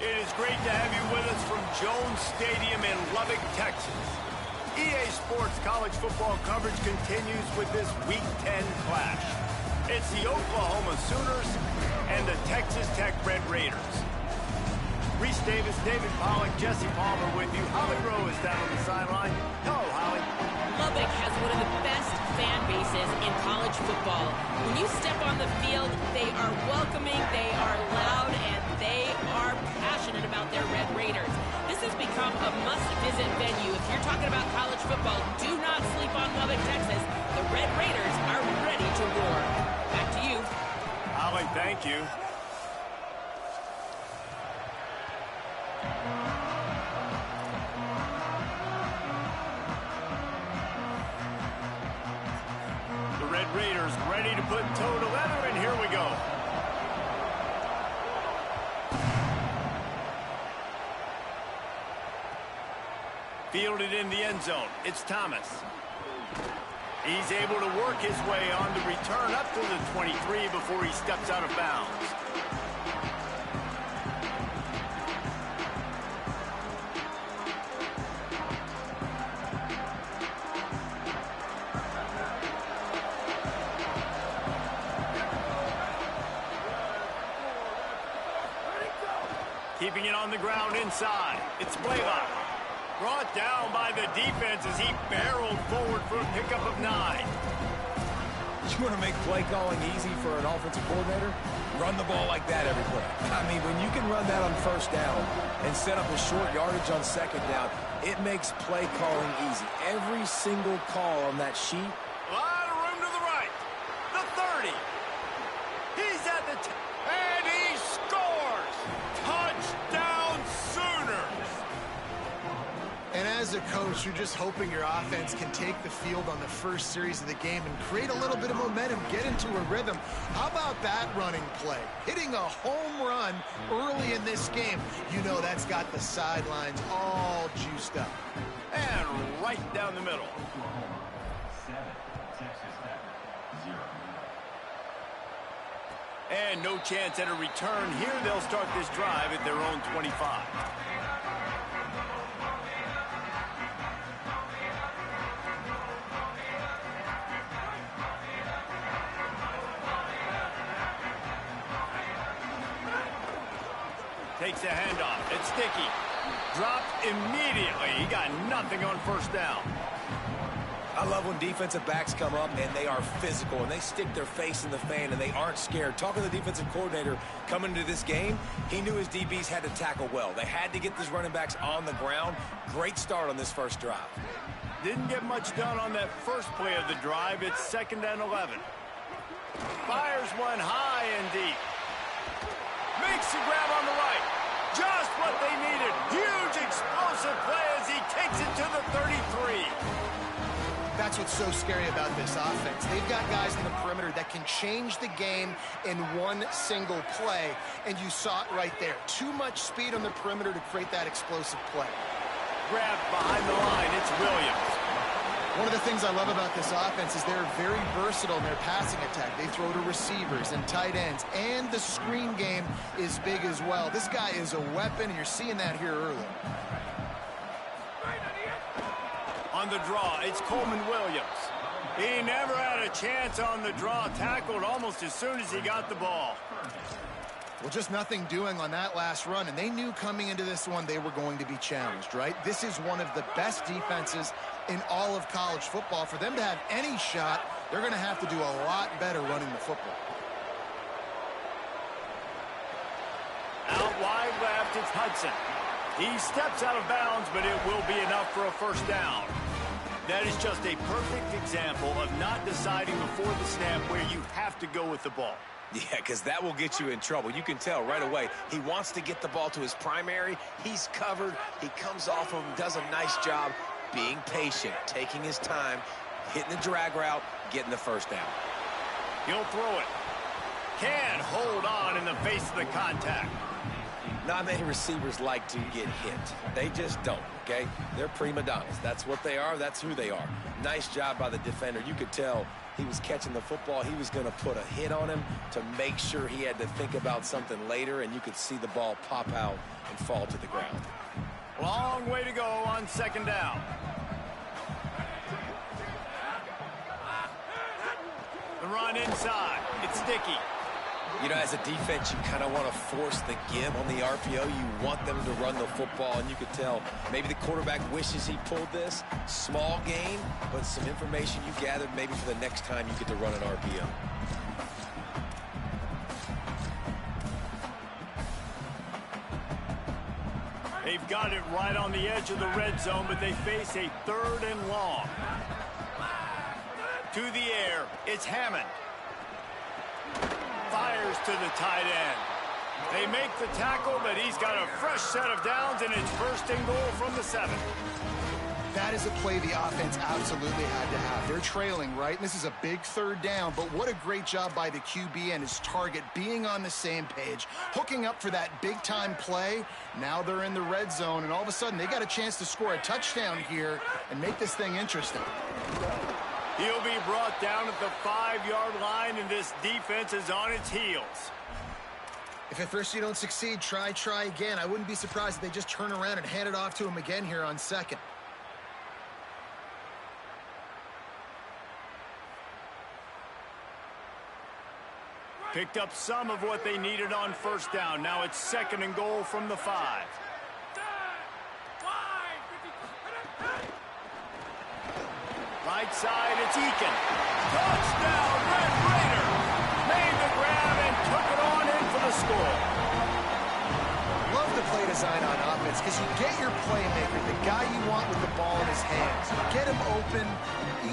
It is great to have you with us from Jones Stadium in Lubbock, Texas. EA Sports college football coverage continues with this Week 10 clash. It's the Oklahoma Sooners and the Texas Tech Red Raiders. Reese Davis, David Pollack, Jesse Palmer with you. Holly Rowe is down on the sideline. Hello, Holly. Lubbock has one of the best fan bases in college football. When you step on the field, they are welcoming, they are loud, and they are passionate about their Red Raiders. This has become a must-visit venue. If you're talking about college football, do not sleep on Lubbock, Texas. The Red Raiders are ready to roar. Back to you. Holly, thank you. The Red Raiders ready to put toe to leather, and here we go. Fielded in the end zone. It's Thomas. He's able to work his way on the return up to the 23 before he steps out of bounds. Keeping it on the ground inside. It's Blaylock. Brought down by the defense as he barreled forward for a pickup of 9. You want to make play calling easy for an offensive coordinator? Run the ball like that every play. I mean, when you can run that on first down and set up a short yardage on second down, it makes play calling easy. Every single call on that sheet. A lot of room to the right. The 30. He's at the and he scores! Touchdown Sooners! And as a coach, you're just hoping your offense can take the field on the first series of the game and create a little bit of momentum, get into a rhythm. How about that running play? Hitting a home run early in this game. You know that's got the sidelines all juiced up. And right down the middle. And no chance at a return here. They'll start this drive at their own 25. Takes a handoff. It's sticky. Dropped immediately. He got nothing on first down. I love when defensive backs come up and they are physical and they stick their face in the fan and they aren't scared. Talking to the defensive coordinator coming into this game, he knew his DBs had to tackle well. They had to get these running backs on the ground. Great start on this first drive. Didn't get much done on that first play of the drive. It's 2nd and 11. Fires one high and deep. Makes the grab on the right. Just what they needed. Huge explosive play as he takes it to the 33. That's what's so scary about this offense. They've got guys in the perimeter that can change the game in one single play, and you saw it right there. Too much speed on the perimeter to create that explosive play. Grabbed behind the line. It's Williams. One of the things I love about this offense is they're very versatile in their passing attack. They throw to receivers and tight ends, and the screen game is big as well. This guy is a weapon, and you're seeing that here early. On the draw, it's Coleman Williams. He never had a chance on the draw, tackled almost as soon as he got the ball. Well, just nothing doing on that last run, and they knew coming into this one they were going to be challenged, right? This is one of the best defenses in all of college football. For them to have any shot, they're going to have to do a lot better running the football. Out wide left, it's Hudson. He steps out of bounds, but it will be enough for a first down. That is just a perfect example of not deciding before the snap where you have to go with the ball. Yeah, because that will get you in trouble. You can tell right away. He wants to get the ball to his primary. He's covered. He comes off of him, does a nice job being patient, taking his time, hitting the drag route, getting the first down. He'll throw it. Can hold on in the face of the contact. Not many receivers like to get hit. They just don't, okay? They're prima donnas. That's what they are. That's who they are. Nice job by the defender. You could tell he was catching the football. He was going to put a hit on him to make sure he had to think about something later, and you could see the ball pop out and fall to the ground. Long way to go on second down. The run inside. It's sticky. You know, as a defense, you kind of want to force the give on the RPO. You want them to run the football, and you could tell maybe the quarterback wishes he pulled this. Small gain, but some information you gathered maybe for the next time you get to run an RPO. They've got it right on the edge of the red zone, but they face a 3rd and long. To the air, it's Hammond. Fires to the tight end. They make the tackle, but he's got a fresh set of downs, and it's 1st and goal from the 7. That is a play the offense absolutely had to have. They're trailing, right? And this is a big 3rd down, but what a great job by the QB and his target being on the same page, hooking up for that big-time play. Now they're in the red zone, and all of a sudden they got a chance to score a touchdown here and make this thing interesting. He'll be brought down at the 5-yard line, and this defense is on its heels. If at first you don't succeed, try again. I wouldn't be surprised if they just turn around and hand it off to him again here on 2nd. Picked up some of what they needed on 1st down. Now it's 2nd and goal from the 5. Right side, it's Eakin. Touchdown, Red Raider! Made the grab and took it on in for the score. Love the play design on offense because you get your playmaker, the guy you want with the ball in his hands. You get him open,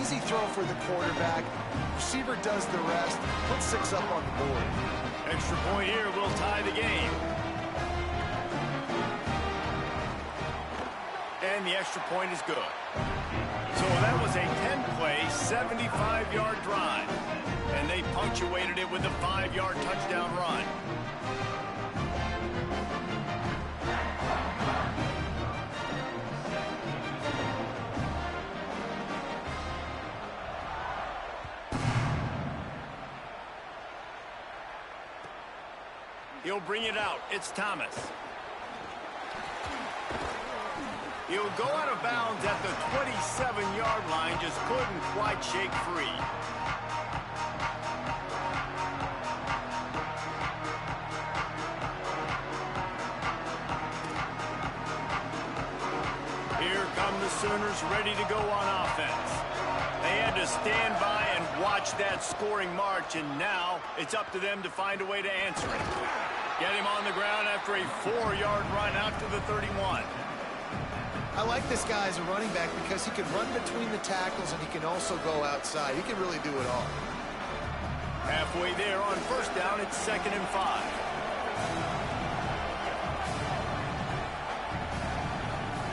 easy throw for the quarterback. Receiver does the rest. Put 6 up on the board. Extra point here will tie the game. And the extra point is good. So that was a 10-play, 75-yard drive. And they punctuated it with a 5-yard touchdown run. He'll bring it out. It's Thomas. He'll go out of bounds at the 27-yard line, just couldn't quite shake free. Here come the Sooners ready to go on offense. They had to stand by and watch that scoring march, and now it's up to them to find a way to answer it. Get him on the ground after a 4-yard run out to the 31. I like this guy as a running back because he can run between the tackles and he can also go outside. He can really do it all. Halfway there on 1st down, it's 2nd and 5.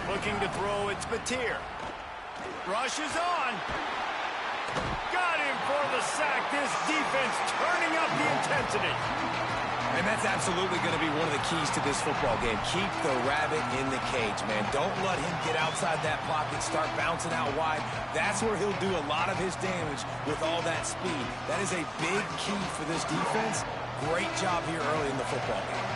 Looking to throw, it's Batir. Rush is on. Got him for the sack. This defense turning up the intensity. And that's absolutely going to be one of the keys to this football game. Keep the rabbit in the cage, man. Don't let him get outside that pocket, start bouncing out wide. That's where he'll do a lot of his damage with all that speed. That is a big key for this defense. Great job here early in the football game.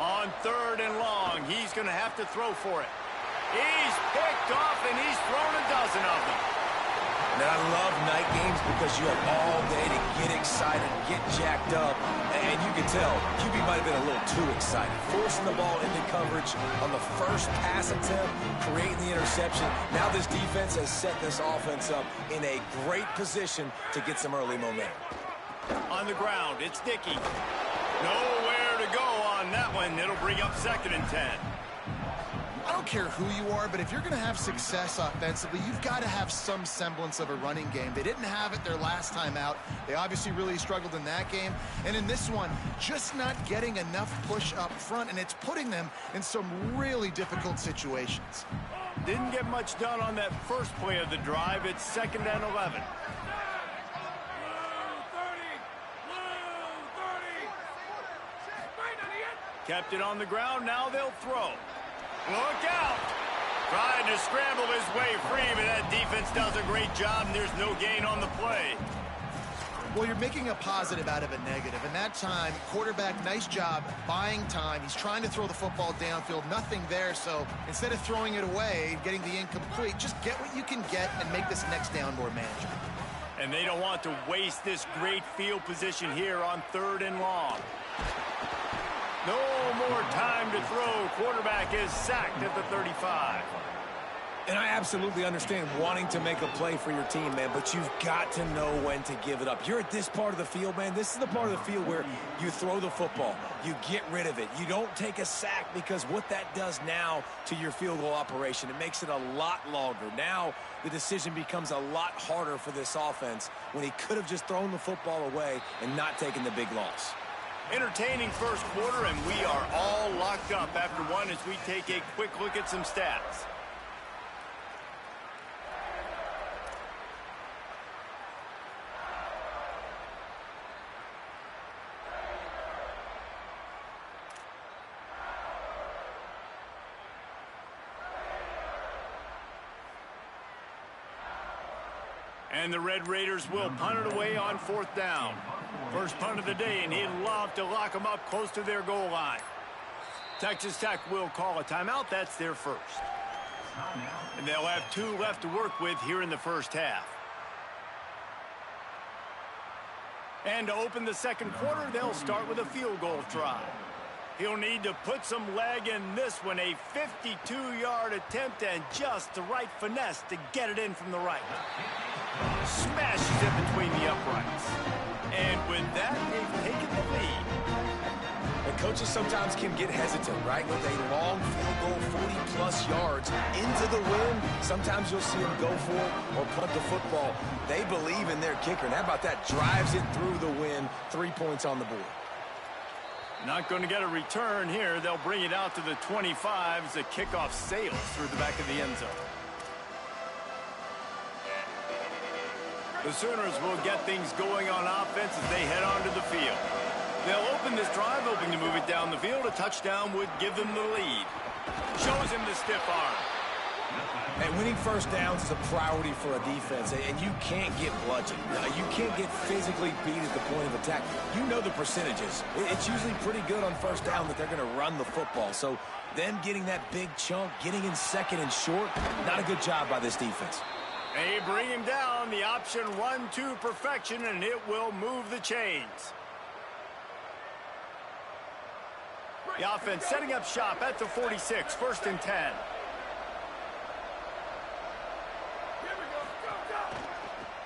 On 3rd and long, he's going to have to throw for it. He's picked off, and he's thrown a dozen of them. And I love night games because you have all day to get excited, get jacked up, and you can tell QB might have been a little too excited. Forcing the ball into coverage on the first pass attempt, creating the interception. Now this defense has set this offense up in a great position to get some early momentum. On the ground, it's Dickey. Nowhere to go on that one. It'll bring up 2nd and 10. I don't care who you are, but if you're going to have success offensively, you've got to have some semblance of a running game. They didn't have it their last time out. They obviously really struggled in that game. And in this one, just not getting enough push up front, and it's putting them in some really difficult situations. Didn't get much done on that first play of the drive. It's 2nd and 11. Kept it on the ground. Now they'll throw. Look out! Trying to scramble his way free, but that defense does a great job, and there's no gain on the play. Well, you're making a positive out of a negative, and that time, quarterback, nice job buying time. He's trying to throw the football downfield, nothing there, so instead of throwing it away, getting the incomplete, just get what you can get and make this next down more manageable. And they don't want to waste this great field position here on 3rd and long. No more time to throw. Quarterback is sacked at the 35. And I absolutely understand wanting to make a play for your team, man, but you've got to know when to give it up. You're at this part of the field, man. This is the part of the field where you throw the football. You get rid of it. You don't take a sack, because what that does now to your field goal operation, it makes it a lot longer. Now the decision becomes a lot harder for this offense when he could have just thrown the football away and not taken the big loss. Entertaining first quarter, and we are all locked up after one as we take a quick look at some stats. And the Red Raiders will punt it away on 4th down. First punt of the day, and he'd love to lock them up close to their goal line. Texas Tech will call a timeout. That's their first. And they'll have 2 left to work with here in the first half. And to open the second quarter, they'll start with a field goal try. He'll need to put some leg in this one, a 52-yard attempt, and just the right finesse to get it in from the right. Smashes it between the uprights. And with that, they've taken the lead. And coaches sometimes can get hesitant, right? With a long field goal, 40-plus yards into the wind, sometimes you'll see them go for it or punt the football. They believe in their kicker. And how about that? Drives it through the wind, 3 points on the board. Not going to get a return here. They'll bring it out to the 25 as the kickoff sails through the back of the end zone. The Sooners will get things going on offense as they head onto the field. They'll open this drive, hoping to move it down the field. A touchdown would give them the lead. Shows him the stiff arm. And winning first downs is a priority for a defense, and you can't get bludgeoned. You can't get physically beat at the point of attack. You know the percentages. It's usually pretty good on first down that they're going to run the football. So them getting that big chunk, getting in second and short, not a good job by this defense. They bring him down. The option run to perfection, and it will move the chains. The offense setting up shop at the 46, 1st and 10.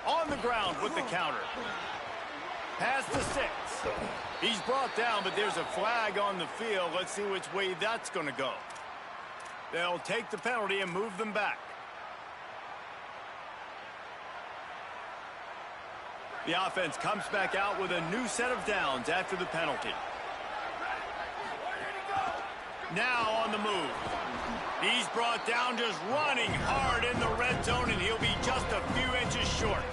On the ground with the counter. Past the 6. He's brought down, but there's a flag on the field. Let's see which way that's going to go. They'll take the penalty and move them back. The offense comes back out with a new set of downs after the penalty. Now on the move. He's brought down, just running hard in the red zone, and he'll be just a few inches short.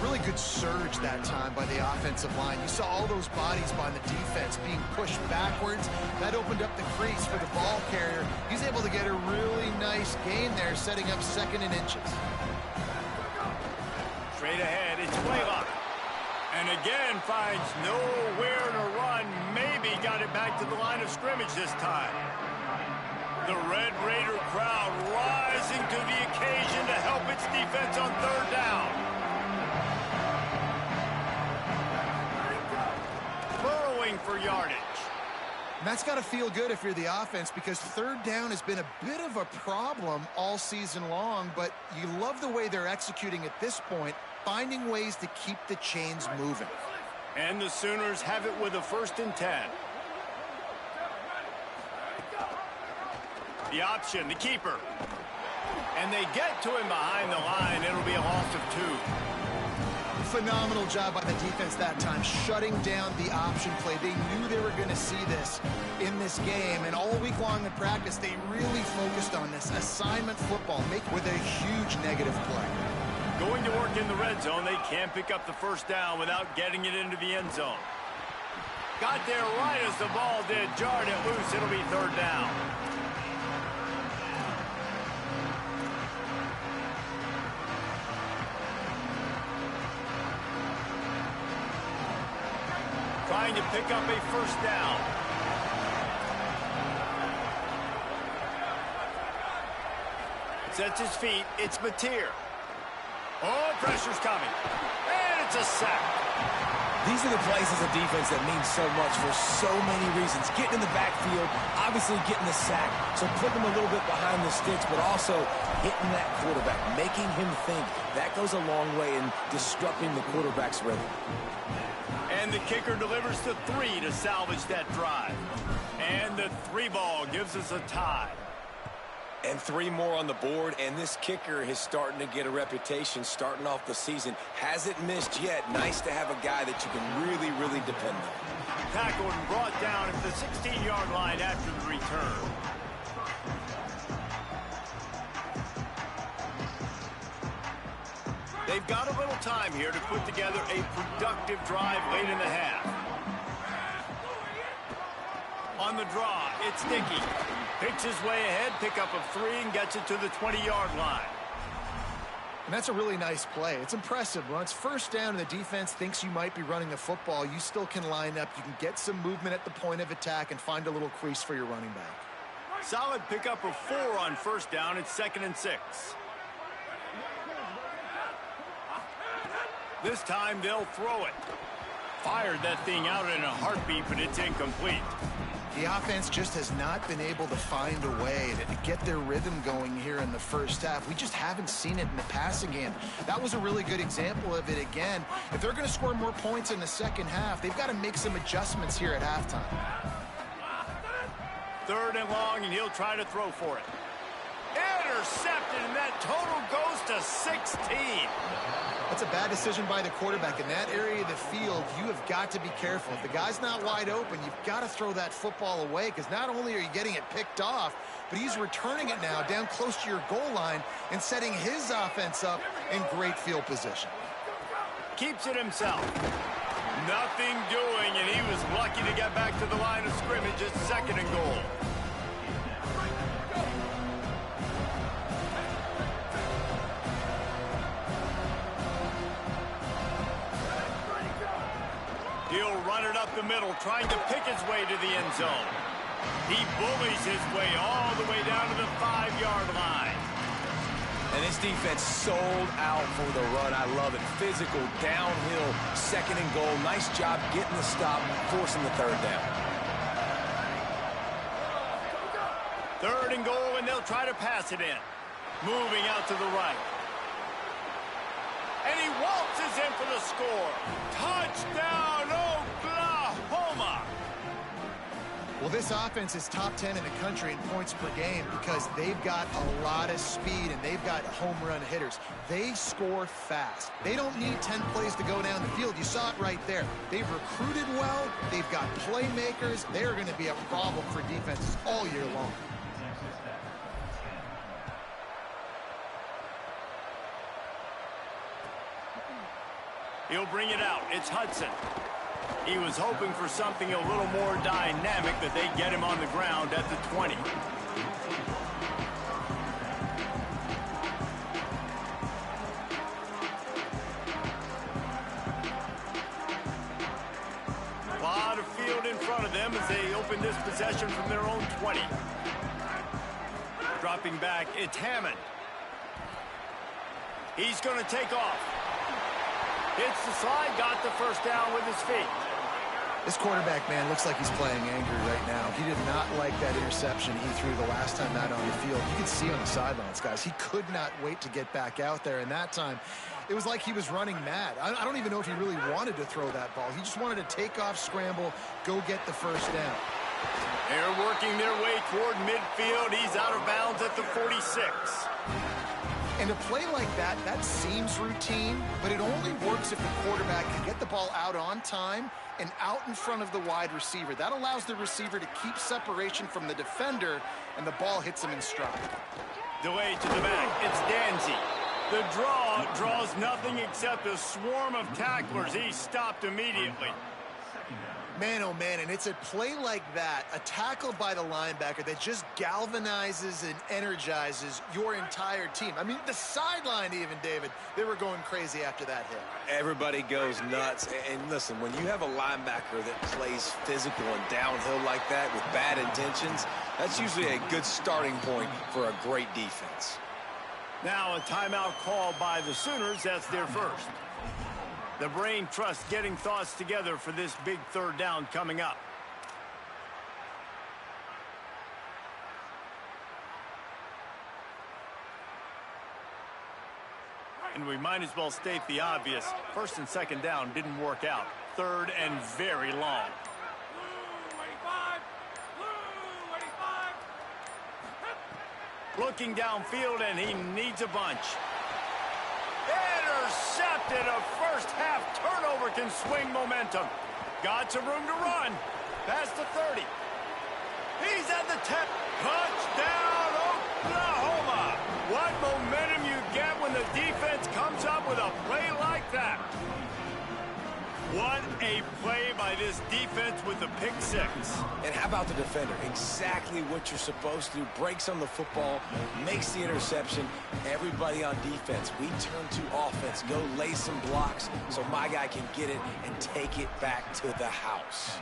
Really good surge that time by the offensive line. You saw all those bodies by the defense being pushed backwards. That opened up the crease for the ball carrier. He's able to get a really nice gain there, setting up 2nd and inches. Straight ahead, it's Blaylock. And again finds nowhere to run. Maybe got it back to the line of scrimmage this time. The Red Raider crowd rising to the occasion to help its defense on 3rd down. Burrowing for yardage. And that's got to feel good if you're the offense, because 3rd down has been a bit of a problem all season long, but you love the way they're executing at this point, finding ways to keep the chains moving. And the Sooners have it with a 1st and 10. The option, the keeper. And they get to him behind the line. It'll be a loss of 2. Phenomenal job by the defense that time, shutting down the option play. They knew they were going to see this in this game, and all week long in practice, they really focused on this assignment football, with a huge negative play. Going to work in the red zone, they can't pick up the 1st down without getting it into the end zone. Got there right as the ball did. Jarred it loose. It'll be third down. Trying to pick up a first down. Sets his feet. It's Mateer. Oh, pressure's coming. And it's a sack. These are the plays as a defense that mean so much for so many reasons. Getting in the backfield, obviously getting the sack, so putting them a little bit behind the sticks, but also hitting that quarterback, making him think. That goes a long way in disrupting the quarterback's rhythm. And the kicker delivers to 3 to salvage that drive. And the 3 ball gives us a tie. And 3 more on the board, and this kicker is starting to get a reputation starting off the season. Hasn't missed yet. Nice to have a guy that you can really, really depend on. Tackled and brought down at the 16-yard line after the return. They've got a little time here to put together a productive drive late in the half. On the draw, it's Dickey. Picks his way ahead, pickup of 3, and gets it to the 20-yard line. And that's a really nice play. It's impressive. When it's first down and the defense thinks you might be running the football, you still can line up. You can get some movement at the point of attack and find a little crease for your running back. Solid pickup of 4 on first down. It's 2nd and 6. This time they'll throw it. Fired that thing out in a heartbeat, but it's incomplete. The offense just has not been able to find a way to get their rhythm going here in the first half. We just haven't seen it in the passing game. That was a really good example of it again. If they're going to score more points in the second half, they've got to make some adjustments here at halftime. 3rd and long, and he'll try to throw for it. Intercepted, and that total goes to 16. That's a bad decision by the quarterback. In that area of the field, you have got to be careful. If the guy's not wide open, you've got to throw that football away, because not only are you getting it picked off, but he's returning it now down close to your goal line and setting his offense up in great field position. Keeps it himself. Nothing doing, and he was lucky to get back to the line of scrimmage at 2nd and goal. He'll run it up the middle, trying to pick his way to the end zone. He bullies his way all the way down to the 5-yard line. And this defense sold out for the run. I love it. Physical, downhill, 2nd and goal. Nice job getting the stop, forcing the 3rd down. 3rd and goal, and they'll try to pass it in. Moving out to the right. And he waltzes in for the score. Touchdown, Oklahoma! Well, this offense is top 10 in the country in points per game because they've got a lot of speed and they've got home run hitters. They score fast. They don't need 10 plays to go down the field. You saw it right there. They've recruited well. They've got playmakers. They're going to be a problem for defenses all year long. He'll bring it out. It's Hudson. He was hoping for something a little more dynamic, that they get him on the ground at the 20. A lot of field in front of them as they open this possession from their own 20. Dropping back, it's Hammond. He's going to take off. Hits the slide, got the first down with his feet. This quarterback, man, looks like he's playing angry right now. He did not like that interception he threw the last time out on the field. You can see on the sidelines, guys, he could not wait to get back out there. And that time, it was like he was running mad. I don't even know if he really wanted to throw that ball. He just wanted to take off, scramble, go get the first down. They're working their way toward midfield. He's out of bounds at the 46. And a play like that, that seems routine, but it only works if the quarterback can get the ball out on time and out in front of the wide receiver. That allows the receiver to keep separation from the defender, and the ball hits him in stride. Delay to the back. It's Danzy. The draw draws nothing except a swarm of tacklers. He's stopped immediately. Man, oh man, and it's a play like that, a tackle by the linebacker that just galvanizes and energizes your entire team. I mean, the sideline even, David, they were going crazy after that hit. Everybody goes nuts. And listen, when you have a linebacker that plays physical and downhill like that with bad intentions, that's usually a good starting point for a great defense. Now a timeout call by the Sooners. That's their first. The brain trust getting thoughts together for this big third down coming up. And we might as well state the obvious. First and second down didn't work out. Third and very long. Looking downfield, and he needs a bunch. Intercepted. A first half turnover can swing momentum. Got some room to run. Past the 30. He's at the 10. Touchdown, Oklahoma. What momentum you get when the defense comes up with a play like that. What a play by this defense with the pick six. And how about the defender? Exactly what you're supposed to do. Breaks on the football, makes the interception. Everybody on defense, we turn to offense. Go lay some blocks so my guy can get it and take it back to the house.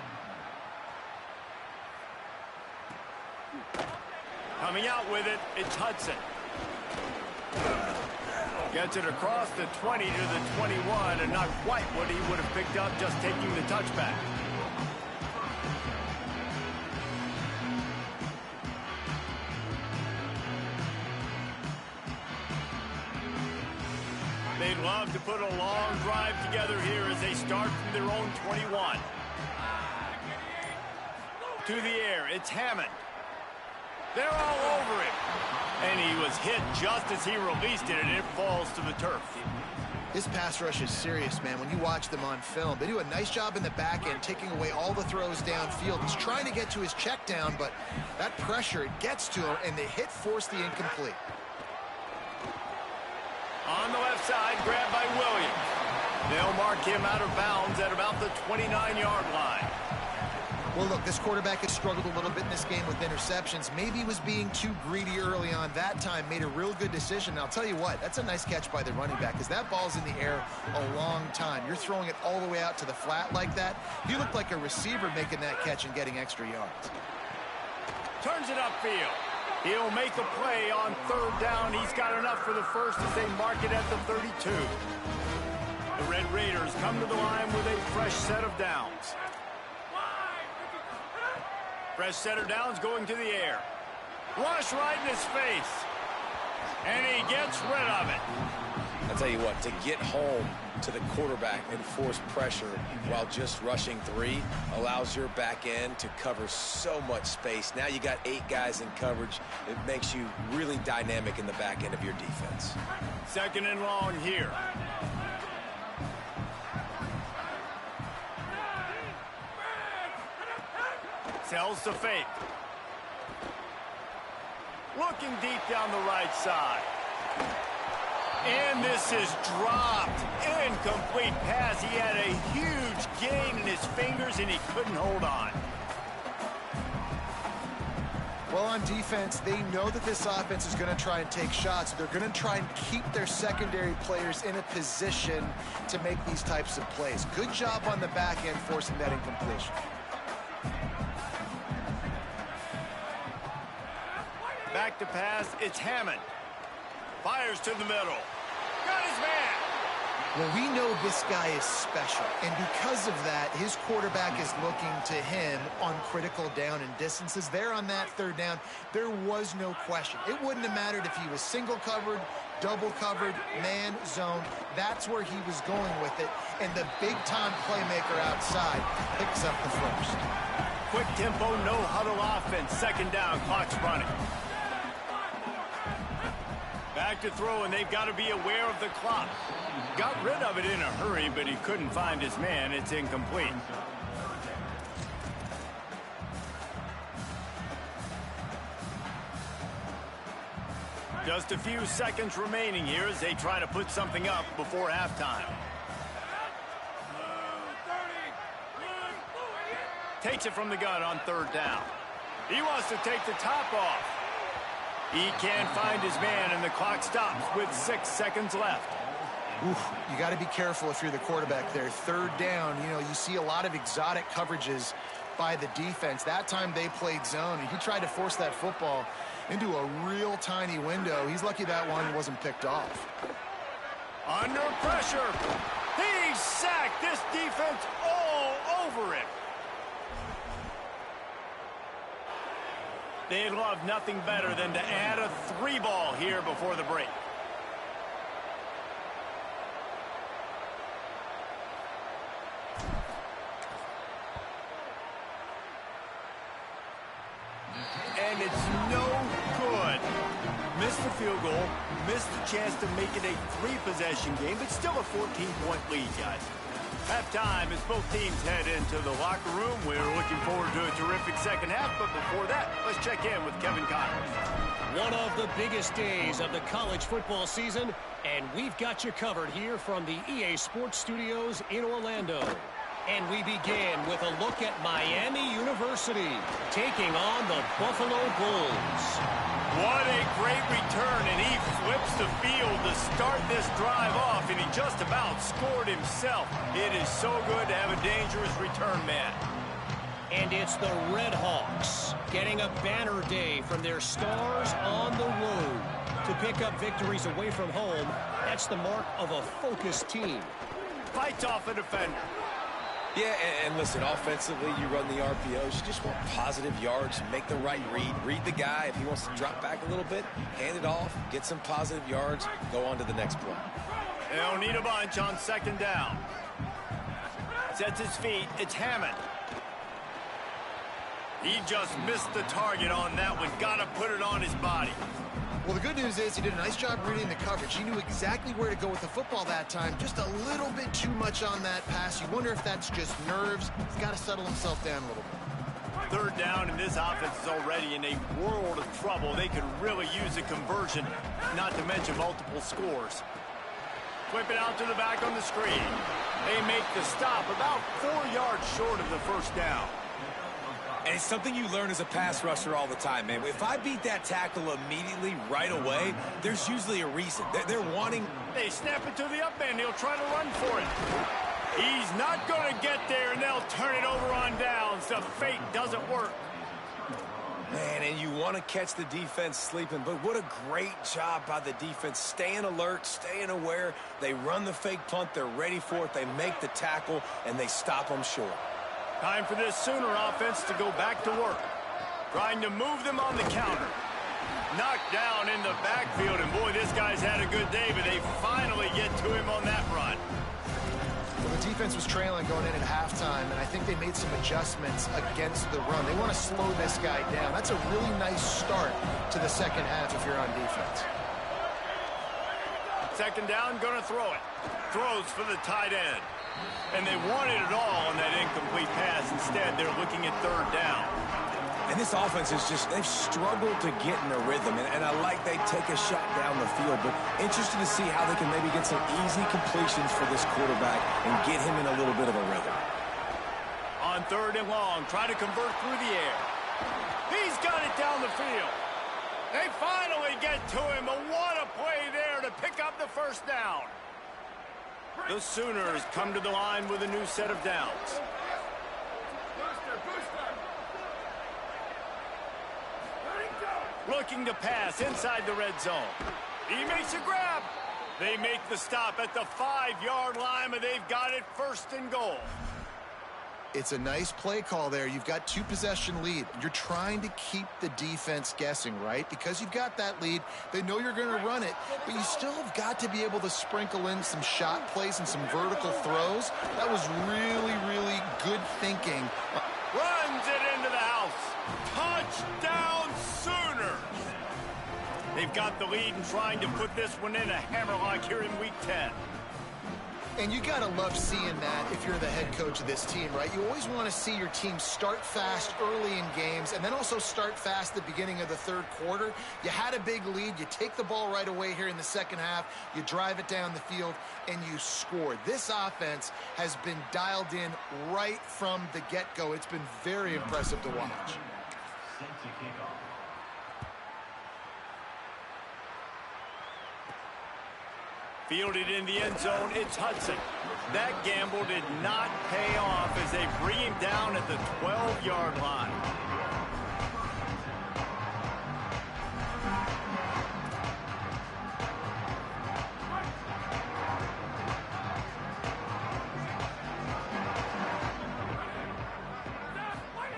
Coming out with it, it's Hudson. Gets it across the 20 to the 21, and not quite what he would have picked up just taking the touchback. They'd love to put a long drive together here as they start from their own 21. To the air, it's Hammond. They're all over him. And he was hit just as he released it, and it falls to the turf. This pass rush is serious, man. When you watch them on film, they do a nice job in the back end, taking away all the throws downfield. He's trying to get to his check down, but that pressure, it gets to him, and the hit forced the incomplete. On the left side, grabbed by Williams. They'll mark him out of bounds at about the 29-yard line. Well, look, this quarterback has struggled a little bit in this game with interceptions. Maybe he was being too greedy early on. That time made a real good decision. And I'll tell you what, that's a nice catch by the running back because that ball's in the air a long time. You're throwing it all the way out to the flat like that. You look like a receiver making that catch and getting extra yards. Turns it upfield. He'll make a play on third down. He's got enough for the first as they mark it at the 32. The Red Raiders come to the line with a fresh set of downs. Fresh set of downs going to the air. Rush right in his face. And he gets rid of it. I'll tell you what, to get home to the quarterback and force pressure while just rushing three allows your back end to cover so much space. Now you got 8 guys in coverage. It makes you really dynamic in the back end of your defense. Second and long here. Sells to fake. Looking deep down the right side. And this is dropped. Incomplete pass. He had a huge gain in his fingers, and he couldn't hold on. Well, on defense, they know that this offense is going to try and take shots. They're going to try and keep their secondary players in a position to make these types of plays. Good job on the back end forcing that incompletion. Back to pass, it's Hammond. Fires to the middle. Got his man. Well, we know this guy is special, and because of that, his quarterback is looking to him on critical down and distances. There on that third down, there was no question. It wouldn't have mattered if he was single covered, double covered, man, zone. That's where he was going with it, and the big-time playmaker outside picks up the first. Quick tempo, no huddle offense. Second down, clock's running. Back to throw, and they've got to be aware of the clock. Got rid of it in a hurry, but he couldn't find his man. It's incomplete. Just a few seconds remaining here as they try to put something up before halftime. Takes it from the gun on third down. He wants to take the top off. He can't find his man, and the clock stops with 6 seconds left. Oof, you got to be careful if you're the quarterback there. Third down, you know, you see a lot of exotic coverages by the defense. That time they played zone, and he tried to force that football into a real tiny window. He's lucky that one wasn't picked off. Under pressure. He's sacked. This defense all over him. They'd love nothing better than to add a 3-ball here before the break. And it's no good. Missed the field goal, missed the chance to make it a 3-possession game, but still a 14-point lead, guys. Halftime as both teams head into the locker room. We're looking forward to a terrific second half, but before that, let's check in with Kevin Connors. One of the biggest days of the college football season, and we've got you covered here from the EA Sports Studios in Orlando. And we begin with a look at Miami University taking on the Buffalo Bulls. What a great return, and he flips the field to start this drive off, and he just about scored himself. It is so good to have a dangerous return man. And it's the Red Hawks getting a banner day from their stars on the road. To pick up victories away from home, that's the mark of a focused team. Fights off a defender. Yeah, and listen, offensively, you run the RPOs. You just want positive yards, make the right read. Read the guy. If he wants to drop back a little bit, hand it off, get some positive yards, go on to the next play. They'll need a bunch on second down. Sets his feet. It's Hammond. He just missed the target on that one. Got to put it on his body. Well, the good news is he did a nice job reading the coverage. He knew exactly where to go with the football that time. Just a little bit too much on that pass. You wonder if that's just nerves. He's got to settle himself down a little bit. Third down, and this offense is already in a world of trouble. They could really use a conversion, not to mention multiple scores. Flip it out to the back on the screen. They make the stop about 4 yards short of the first down. And it's something you learn as a pass rusher all the time, man. If I beat that tackle immediately, right away, there's usually a reason. They're wanting... They snap it to the up end. He'll try to run for it. He's not going to get there, and they'll turn it over on downs. The fake doesn't work. Man, and you want to catch the defense sleeping, but what a great job by the defense. Staying alert, staying aware. They run the fake punt. They're ready for it. They make the tackle, and they stop them short. Time for this Sooner offense to go back to work. Trying to move them on the counter. Knocked down in the backfield, and boy, this guy's had a good day, but they finally get to him on that run. Well, the defense was trailing going in at halftime, and I think they made some adjustments against the run. They want to slow this guy down. That's a really nice start to the second half if you're on defense. Second down, going to throw it. Throws for the tight end. And they wanted it all on that incomplete pass. Instead, they're looking at third down. And this offense is just, they've struggled to get in a rhythm. And I like they take a shot down the field, but interested to see how they can maybe get some easy completions for this quarterback and get him in a little bit of a rhythm. On third and long, try to convert through the air. He's got it down the field. They finally get to him, but what a play there to pick up the first down. The Sooners come to the line with a new set of downs. Looking to pass inside the red zone. He makes a grab. They make the stop at the 5-yard line, but they've got it first and goal. It's a nice play call there. You've got 2-possession lead. You're trying to keep the defense guessing, right? Because you've got that lead. They know you're going to run it, but you still have got to be able to sprinkle in some shot plays and some vertical throws. That was really, really good thinking. Runs it into the house. Touchdown Sooners. They've got the lead and trying to put this one in a hammerlock here in week 10. And you got to love seeing that if you're the head coach of this team, right? You always want to see your team start fast early in games and then also start fast at the beginning of the third quarter. You had a big lead. You take the ball right away here in the second half. You drive it down the field, and you score. This offense has been dialed in right from the get-go. It's been very impressive to watch. Fielded in the end zone, it's Hudson. That gamble did not pay off as they bring him down at the 12-yard line.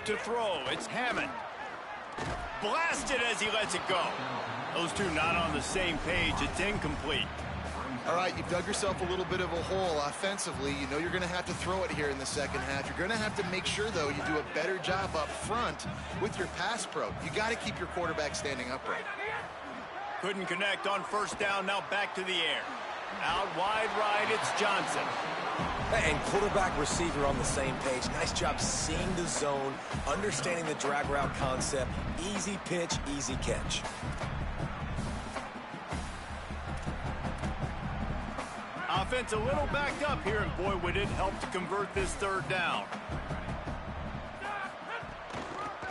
To throw, it's Hammond. Blasted as he lets it go. Those two not on the same page. It's incomplete. All right, you've dug yourself a little bit of a hole offensively. You know you're going to have to throw it here in the second half. You're going to have to make sure, though, you do a better job up front with your pass pro. You got to keep your quarterback standing upright. Couldn't connect on first down. Now back to the air. Out wide right, it's Johnson. And quarterback receiver on the same page. Nice job seeing the zone, understanding the drag route concept. Easy pitch, easy catch. Offense a little backed up here, and boy, would it help to convert this third down.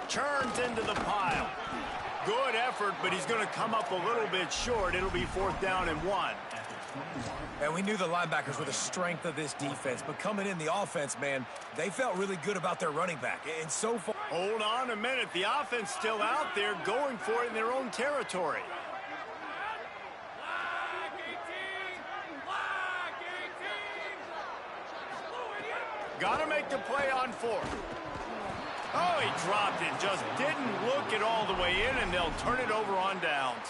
Turns into the pile. Good effort, but he's going to come up a little bit short. It'll be 4th down and 1. And we knew the linebackers were the strength of this defense, but coming in the offense, man, they felt really good about their running back. And so far... Hold on a minute. The offense still out there going for it in their own territory. Got to make the play on 4th. Oh, he dropped it. Just didn't look it all the way in, and they'll turn it over on downs.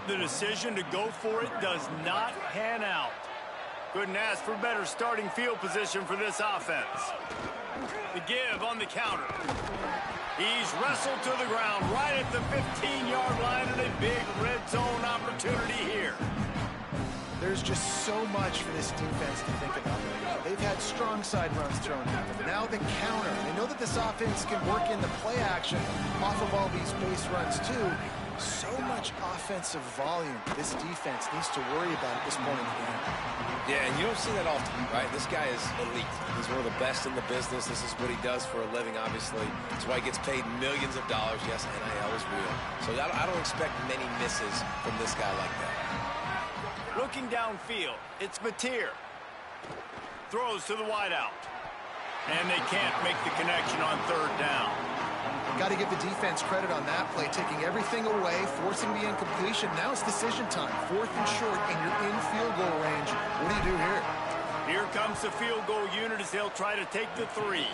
The decision to go for it does not pan out. Couldn't ask for better starting field position for this offense. The give on the counter. He's wrestled to the ground right at the 15-yard line, and a big red zone opportunity here. There's just so much for this defense to think about right now. They've had strong side runs thrown at them. Now the counter. They know that this offense can work in the play action off of all these base runs too. So much offensive volume this defense needs to worry about at this point in the game. Yeah, and you don't see that often, right? This guy is elite. He's one of the best in the business. This is what he does for a living, obviously. That's why he gets paid millions of dollars. Yes, NIL is real. So I don't expect many misses from this guy like that. Looking downfield, it's Mateer. Throws to the wideout. And they can't make the connection on 3rd down. Got to give the defense credit on that play, taking everything away, forcing the incompletion. Now it's decision time. 4th and short, and you're in field goal range. What do you do here? Here comes the field goal unit as they'll try to take the 3.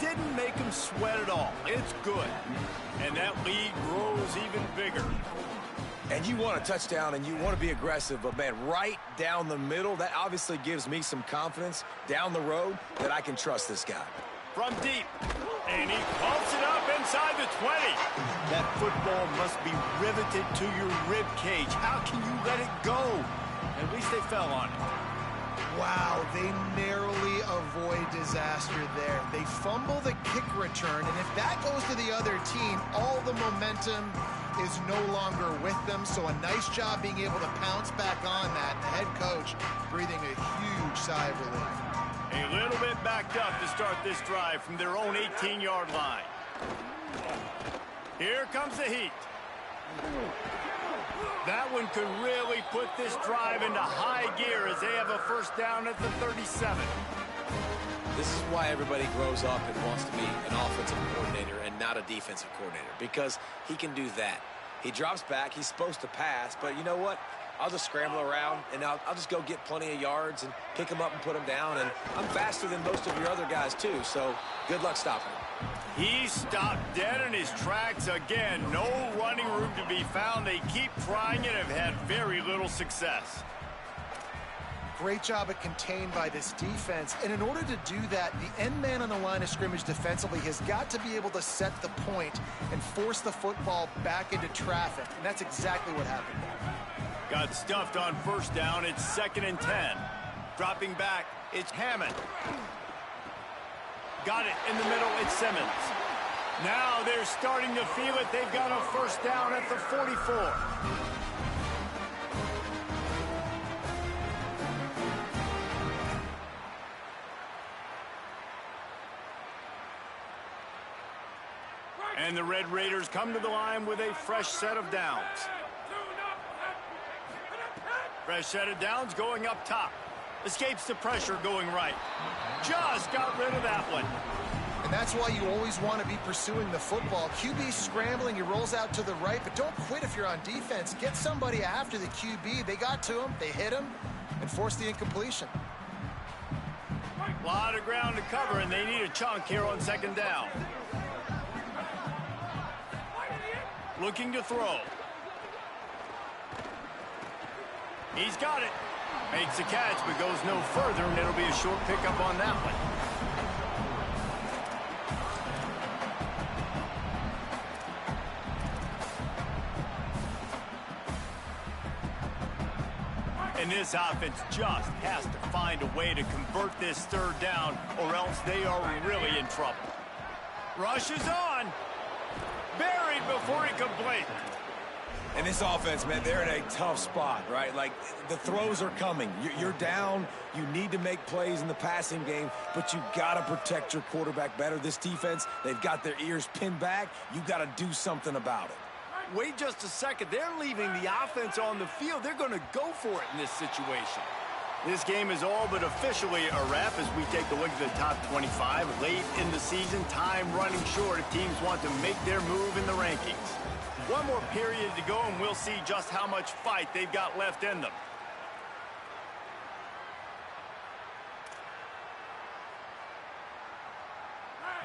Didn't make them sweat at all. It's good. And that lead grows even bigger. And you want a touchdown, and you want to be aggressive, but, man, right down the middle, that obviously gives me some confidence down the road that I can trust this guy. From deep, and he pumps it up inside the 20. That football must be riveted to your rib cage. How can you let it go? At least they fell on it. Wow, they narrowly avoid disaster there. They fumble the kick return, and if that goes to the other team, all the momentum is no longer with them. So a nice job being able to pounce back on that. The head coach breathing a huge sigh of relief. A little bit backed up to start this drive from their own 18-yard line. Here comes the heat. That one could really put this drive into high gear as they have a 1st down at the 37. This is why everybody grows up and wants to be an offensive coordinator and not a defensive coordinator, because he can do that. He drops back. He's supposed to pass, but you know what? I'll just scramble around, and I'll just go get plenty of yards and pick him up and put him down. And I'm faster than most of your other guys, too, so good luck stopping him. He stopped dead in his tracks again. No running room to be found. They keep trying and have had very little success. Great job at contained by this defense. And in order to do that, the end man on the line of scrimmage defensively has got to be able to set the point and force the football back into traffic. And that's exactly what happened there. Got stuffed on 1st down. It's 2nd and 10. Dropping back, it's Hammond. Got it in the middle, it's Simmons. Now they're starting to feel it. They've got a first down at the 44. And the Red Raiders come to the line with a fresh set of downs. Fresh set of downs going up top. Escapes the pressure going right. Just got rid of that one. And that's why you always want to be pursuing the football. QB scrambling, he rolls out to the right, but don't quit if you're on defense. Get somebody after the QB. They got to him, they hit him, and forced the incompletion. A lot of ground to cover, and they need a chunk here on second down. Looking to throw. He's got it. Makes the catch, but goes no further, and it'll be a short pickup on that one. And this offense just has to find a way to convert this third down, or else they are really in trouble. Rush is on. Buried before he could blink. And this offense, man, they're in a tough spot, right? Like, the throws are coming. You're down. You need to make plays in the passing game, but you got to protect your quarterback better. This defense, they've got their ears pinned back. You got to do something about it. Wait just a second. They're leaving the offense on the field. They're going to go for it in this situation. This game is all but officially a wrap as we take a look at the top 25. Late in the season, time running short if teams want to make their move in the rankings. One more period to go, and we'll see just how much fight they've got left in them.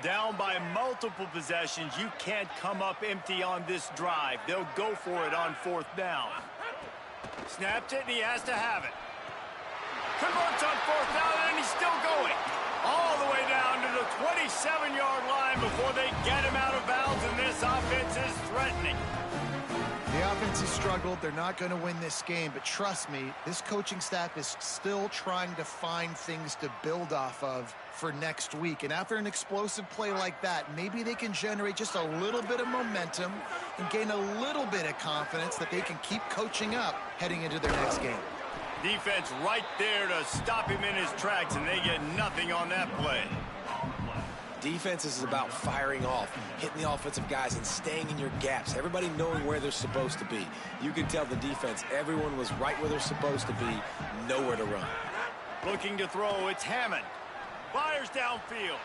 Down by multiple possessions, you can't come up empty on this drive. They'll go for it on fourth down. Snapped it, and he has to have it. Converts on fourth down, and he's still going. All the way down to the 27-yard line before they get him out of bounds, and this offense is threatening. The offense has struggled. They're not going to win this game, but trust me, this coaching staff is still trying to find things to build off of for next week. And after an explosive play like that, maybe they can generate just a little bit of momentum and gain a little bit of confidence that they can keep coaching up heading into their next game. Defense right there to stop him in his tracks, and they get nothing on that play. Defense is about firing off, hitting the offensive guys, and staying in your gaps. Everybody knowing where they're supposed to be. You can tell the defense, everyone was right where they're supposed to be, nowhere to run. Looking to throw, it's Hammond. Fires downfield.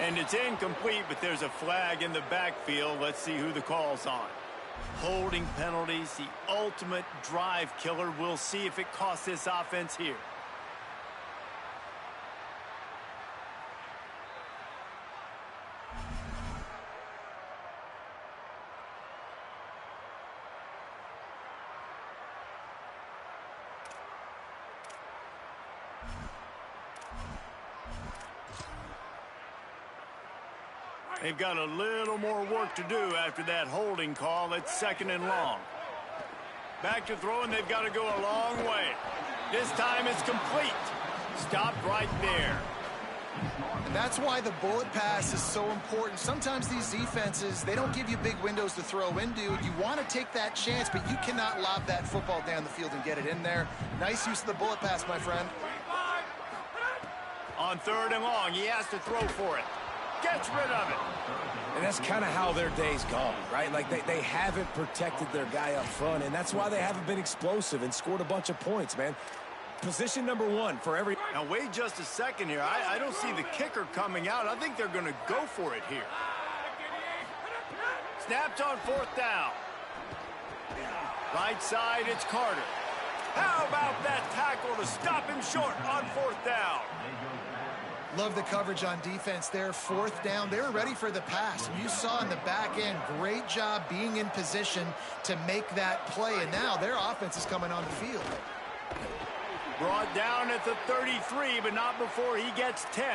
And it's incomplete, but there's a flag in the backfield. Let's see who the call's on. Holding penalties, the ultimate drive killer. We'll see if it costs this offense here. They've got a little more work to do after that holding call. It's second and long. Back to throw, and they've got to go a long way. This time it's complete. Stopped right there. And that's why the bullet pass is so important. Sometimes these defenses, they don't give you big windows to throw into. You want to take that chance, but you cannot lob that football down the field and get it in there. Nice use of the bullet pass, my friend. On third and long, he has to throw for it. Gets rid of it. And that's kind of how their day's gone, right? Like, they haven't protected their guy up front, and that's why they haven't been explosive and scored a bunch of points, man. Position number one for every... Now, wait just a second here. I don't see the kicker coming out. I think they're going to go for it here. Snapped on fourth down. Right side, it's Carter. How about that tackle to stop him short on fourth down? Love the coverage on defense there. Fourth down. They were ready for the pass. You saw in the back end, great job being in position to make that play. And now their offense is coming on the field. Brought down at the 33, but not before he gets 10.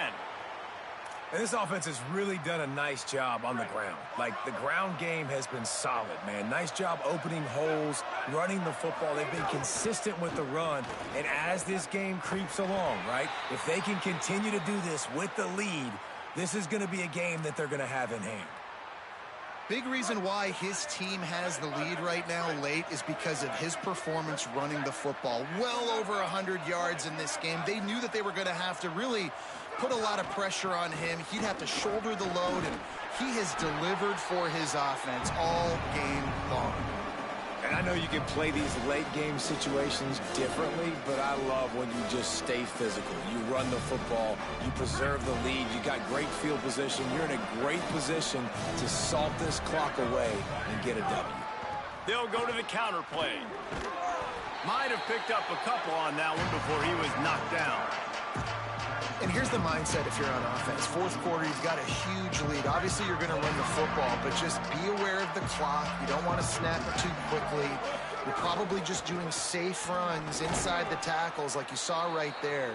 And this offense has really done a nice job on the ground. Like, the ground game has been solid, man. Nice job opening holes, running the football. They've been consistent with the run. And as this game creeps along, right, if they can continue to do this with the lead, this is going to be a game that they're going to have in hand. Big reason why his team has the lead right now late is because of his performance running the football. Well over 100 yards in this game. They knew that they were going to have to really put a lot of pressure on him. He'd have to shoulder the load, and he has delivered for his offense all game long. And I know you can play these late-game situations differently, but I love when you just stay physical. You run the football, you preserve the lead, you got great field position, you're in a great position to salt this clock away and get a W. They'll go to the counter play. Might have picked up a couple on that one before he was knocked down. And here's the mindset if you're on offense. Fourth quarter, you've got a huge lead. Obviously, you're going to run the football, but just be aware of the clock. You don't want to snap it too quickly. You're probably just doing safe runs inside the tackles like you saw right there.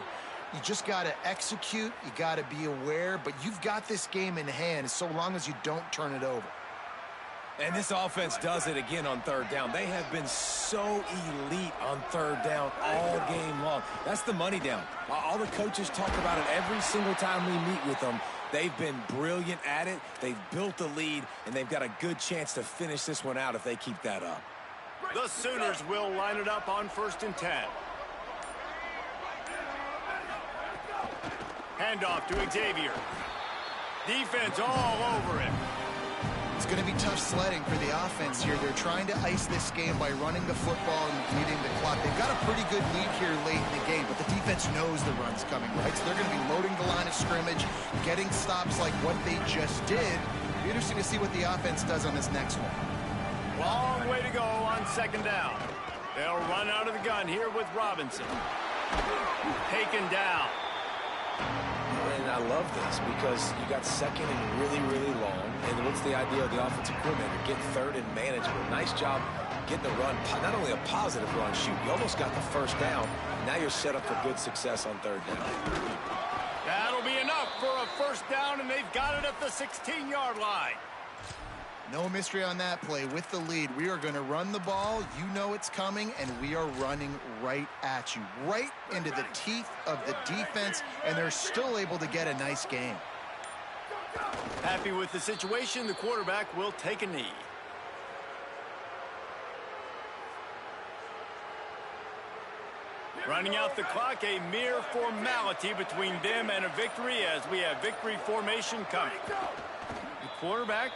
You just got to execute. You got to be aware, but you've got this game in hand so long as you don't turn it over. And this offense does it again on third down. They have been so elite on third down all game long. That's the money down. All the coaches talk about it every single time we meet with them. They've been brilliant at it. They've built the lead, and they've got a good chance to finish this one out if they keep that up. The Sooners will line it up on 1st and 10. Handoff to Xavier. Defense all over him. It's going to be tough sledding for the offense here. They're trying to ice this game by running the football and leading the clock. They've got a pretty good lead here late in the game, but the defense knows the run's coming, right? So they're going to be loading the line of scrimmage, getting stops like what they just did. It'll be interesting to see what the offense does on this next one. Long way to go on 2nd down. They'll run out of the gun here with Robinson. Taken down. And I love this because you got 2nd and really, really long. And what's the idea of the offensive coordinator? Get 3rd and manageable. Nice job getting the run. Not only a positive run, shoot, you almost got the 1st down. Now you're set up for good success on 3rd down. That'll be enough for a 1st down, and they've got it at the 16-yard line. No mystery on that play. With the lead, we are going to run the ball. You know it's coming, and we are running right at you, right into the teeth of the defense, and they're still able to get a nice game. Happy with the situation, the quarterback will take a knee. Running out the clock, a mere formality between them and a victory as we have victory formation coming. The quarterback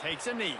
takes a knee.